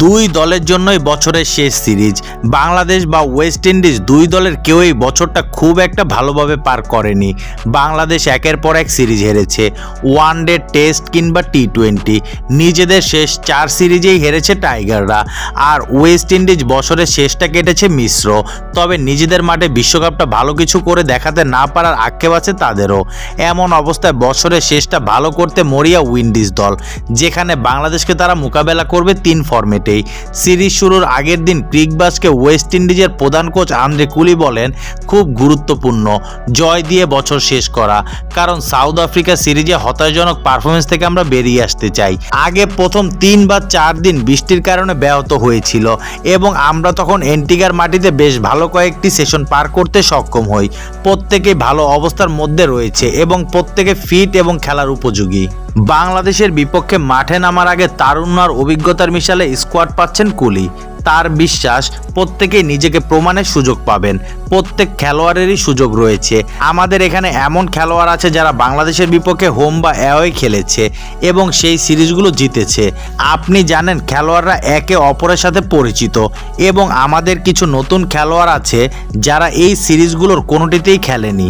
দুই দলের জন্যই বছরের শেষ সিরিজ। বাংলাদেশ বা ওয়েস্ট ইন্ডিজ দুই দলের কেউই বছরটা খুব একটা ভালোভাবে পার করেনি। বাংলাদেশ একের পর এক সিরিজ হেরেছে, ওয়ানডে, টেস্ট কিংবা টি-20। নিজেদের শেষ 4 সিরিজেই হেরেছে টাইগাররা। আর ওয়েস্ট ইন্ডিজ বছরের শেষটা কেটেছে মিশ্র। তবে নিজেদের মাঠে বিশ্বকাপটা ভালো কিছু করে দেখাতে না পারার আক্ষেপ আছে তাদেরও। এমন অবস্থায় বছরের শেষটা ভালো করতে মরিয়া উইন্ডিজ দল, যেখানে বাংলাদেশকে তারা মোকাবেলা করবে 3 ফরম্যাটেই। সিরিজ শুরুর আগের দিন ক্রিকবাজকে ওয়েস্ট ইন্ডিজের প্রধান কোচ আন্দ্রে কুলি বলেন, খুব গুরুত্বপূর্ণ জয় দিয়ে বছর শেষ করা, কারণ সাউথ আফ্রিকা সিরিজে হতাশাজনক পারফরমেন্স থেকে আমরা বেরিয়ে আসতে চাই। আগে প্রথম 3 বা 4 দিন বৃষ্টির কারণে ব্যাহত হয়েছিল এবং আমরা তখন এন্টিগার মাটিতে বেশ ভালো কয়েকটি সেশন পার করতে সক্ষম হই। প্রত্যেকেই ভালো অবস্থার মধ্যে রয়েছে এবং প্রত্যেকে ফিট এবং খেলার উপযোগী। বাংলাদেশের বিপক্ষে মাঠে নামার আগে তারুণ্য আর অভিজ্ঞতার মিশালে স্কোয়াড পাচ্ছেন কুলি। তার বিশ্বাস প্রত্যেকেই নিজেকে প্রমাণের সুযোগ পাবেন। প্রত্যেক খেলোয়াড়েরই সুযোগ রয়েছে। আমাদের এখানে এমন খেলোয়াড় আছে যারা বাংলাদেশের বিপক্ষে হোম বা অ্যাওয়ে খেলেছে এবং সেই সিরিজগুলো জিতেছে। আপনি জানেন খেলোয়াড়রা একে অপরের সাথে পরিচিত এবং আমাদের কিছু নতুন খেলোয়াড় আছে যারা এই সিরিজগুলোর কোনোটিতেই খেলেনি।